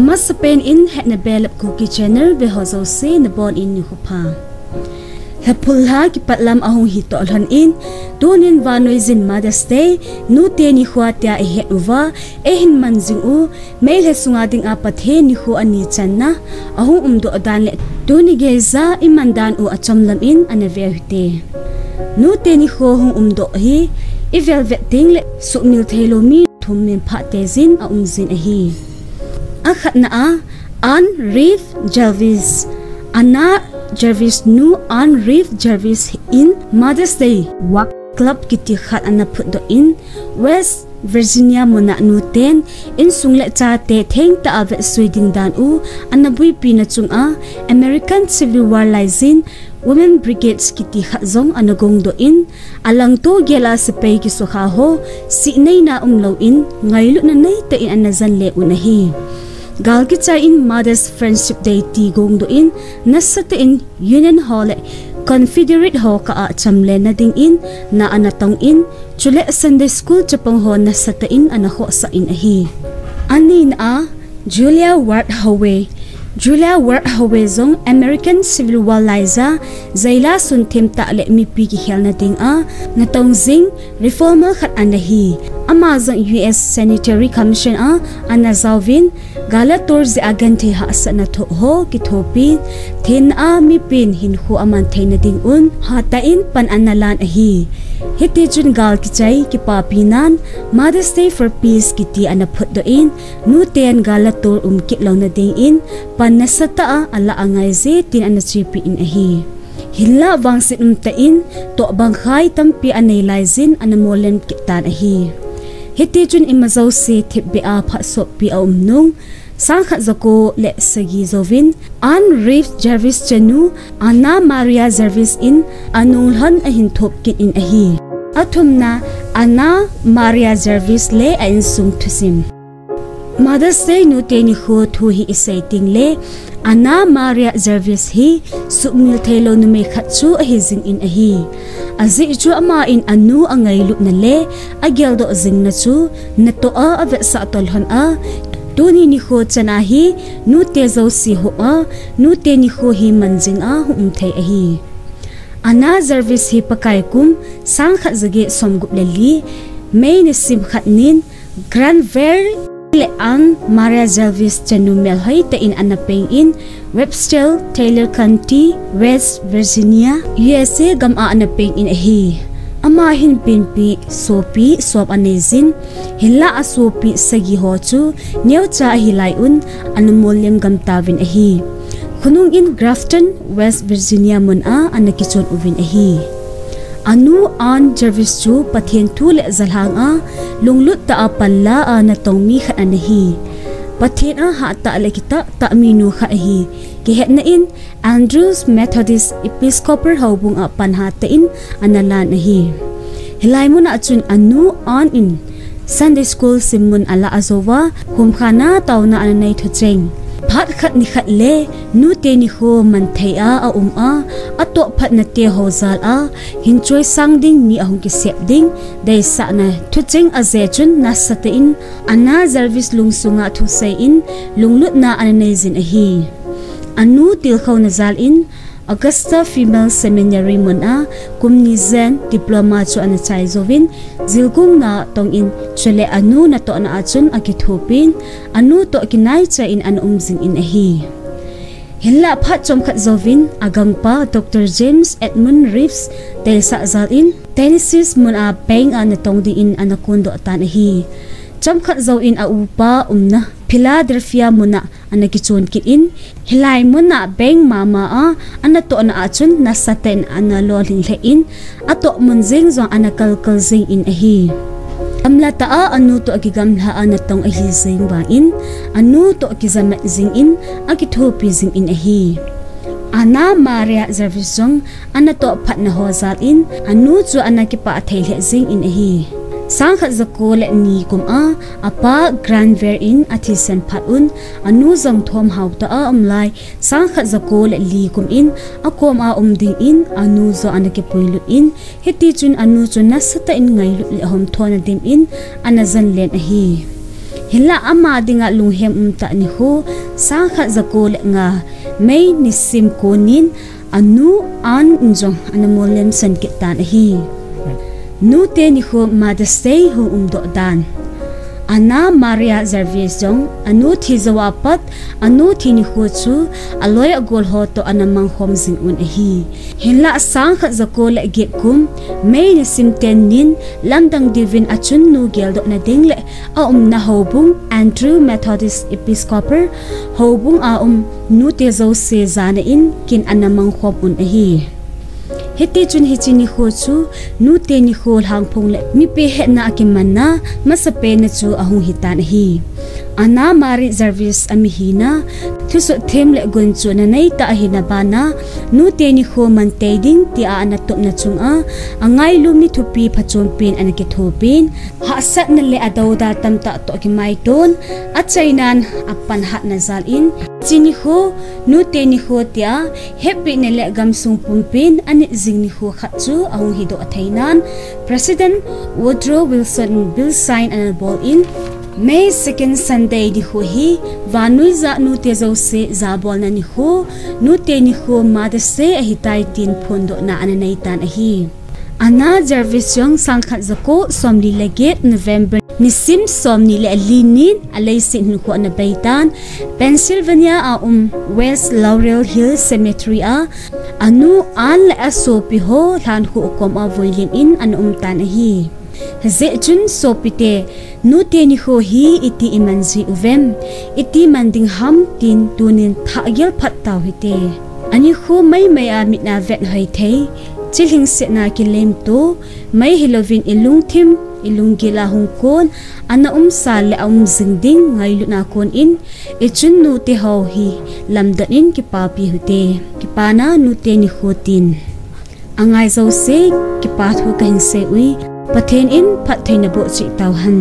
Amasapen in Hetna Belap Kuki Channel veho jouse nabon in Nikho. Lhaphul ha kipatlam ahung hitoh lhon'in tunin Vannoijin Mother Nute Nikhoa tia ihet uva eihin manjing-u May Lhasung'a ding Pathen Nikho ani channa ahung umdoh danle tuni geiya imandan-u lhon'in veho. Nute Nikho hung umdoh hi ivelvet ting le sukmil thelomi thumin Pathen aum'in hi. Khat na an Reef Jarvis ana Jarvis nu an Reef Jarvis in Mother's Day Walk Club kiti khat ana put do in West Virginia mona nuten in sungle cha te theng ta ave swiding dan u anabui pina chunga American Civil War lizin Women Brigades kiti khat zong anagong do in alang to gela sepei ki sokha ho si nei na umlo in ngailu na nei ta in anazan le unahi. Gal kita in Mother's Friendship Day ti gong do in nasate in Union Hall Confederate ho ka chamle na ding in na anatong in chule Sunday School chapang ho nasate in anaho sa in ahi. Anin Julia Ward Howe zong American Civil War liza zaila sun them ta le mi pi ki hel na ding natong zing reformer khat anahi ama zong US Sanitary Commission anazawin galator zi agante ha sa na tho ho ki thopi thin mi pin hin hu aman theina ding un hatain pan analan ahi hiti chun gal ki chai ki papinan Mother's Day for Peace kiti ana phut do in nuten galator ki law na ding in pan nasata ala angay zi tin ana chipi in ahi hilla bang sin ta in to bang khai tampi anay laizin anamolen kitan ahi hiti chun imazaw si thibbi pha so pi nung sangkhat zako le sagi zovin an Reef Jarvis chanu ana Maria Jarvis in anulhan ahin thop kin in ahi athumna ana Maria Jarvis le ain sung thusim. Mother's Day Nute Nikho thu hi isaiting le ana Maria Jarvis hi sukmil thelo nume khatchu ahizing in ahi azi chu ama in anu angai lup na le agel do zing na chu nato ave sa tolhon tuni Nikho channa hi nute jouse ho nute Nikho hi manjing-u umthei ahi ana Jarvis hi pakai kum sangkhat zage somgup leli May nisim khatnin Grand Valley le ang Maria Jarvis chanu melhai ta in anapeng in Webster Taylor County West Virginia USA gam anapeng in ahi ama hin pinpi sopi sop anezin hilla asopi sagi ho chu neu cha hilai un anumolem gam tawin ahi khunung in Grafton West Virginia mun anakichon uvin ahi anu an Jarvis chu Pathen thu le zalhang lunglut ta palla na tongmi khat anahi Pathen ha ta le kita ta minu kha ahi ki hetna in Andrews Methodist Episcopal hobung pan ha ta in analan ahi hilai mun achun anu on in Sunday School simun ala azowa hum khana tawna anai thucheng phat khat ni khat le Nute Nikho man theia ato phat na te ho zal hinchoi sangding mi ahung ki sep ding dei sa na thucheng aze chun nasate in ana Jarvis lungsunga thu sei in lunglut na anai zin ahi anu til khaw na zal in Augusta Female Seminary mun kumni zen diploma chu ana chai zovin zilgung na tong in chule anu na to na achun akithopin anu to kinai cha in an umzing in ahi hilla phat chomkhat zovin agangpa Dr. James Edmund Reeves telsa zal in Tennessee mun peng na tong di in anakundo tan ahi chomkhat zo in upa umna Philadelphia muna anakichon ki in hilai muna beng mama anato na achun nasaten analolin in ato munjing zong anakalkal zing in ahi amla ta anu to agigamla anatong ahi zing ba in anu to kizamat zing in akithopi zing in ahi ana Maria Jarvis zong anato phat na hozal in anu chu anakipa thaile zing in ahi sangkhat zako le ni kum apa Grand Valley in atisen phatun anu zong thom hauta amlai sangkhat zako le li kum in akom umding in anu zo anake poilu in heti chun anu chun nasata in ngai le hom thona dim in anazan len ahi hila ama dinga lunghem umta Nikho sang khat zakol nga may nisim konin anu an injong anamolem san kitan hi Nute Nikhoa Mother stay hu umdoh dan Ana Maria Zarvezong anu thi zawapat anu thi Nikho chu aloy agol hoto anamang homzing un hi hinla sang khat zakol gep kum may nisim tenin lamdang divin achun nu geldo na dingle na hobung Andrew Methodist Episcopal hobung Nute jouse zana in kin anamang khom un hi hete chun hichi Nikho chu Nute Nikho lhangphung le mi pe Hetna akimanna Amasapen chu ahung hitan hi ana mari service amihina thusu them le gon chu na nei ta hina bana Nute Nikho manteding ti a anatop na chunga angai lum ni thupi phachompin anake thopin ha sat na le adawda tamta to ki maiton achainan apan hat na zalin Nikho Nute Nikho tia happy ne le gamsung pumpin ani zing Nikho khat chu ahung hitoh athainan President Woodrow Wilson bill sign and ball in May 2nd Sunday Nikho hi Vannoijin Nute jouse zabol na Nikho Nute Nikho Mother se ahitai tin phondo na ananaitan hi ana jarvisyong sangkhat zako somli leget November nisim somni le linin alay sin Nikho na baitan Pennsylvania West Laurel Hill Cemetery anu an la asopi ho lhanhu kom avoilin in an umtan hi ze chun sopite Nute Nikho hi iti imanzi uvem iti manding ham tin tunin thagel phat taw hite ani kho mai amit na vet hai thei chilhing se na kilem to mai hilovin ilungthim ilunggila hungkon ana sal le zingding ngai luna kon in ichun Nute ho hi lamdanin kipapi hute kipana Nute Nikho tin angai jouse kipathu kahin se ui Pathen in Pathen na bo chi tawhan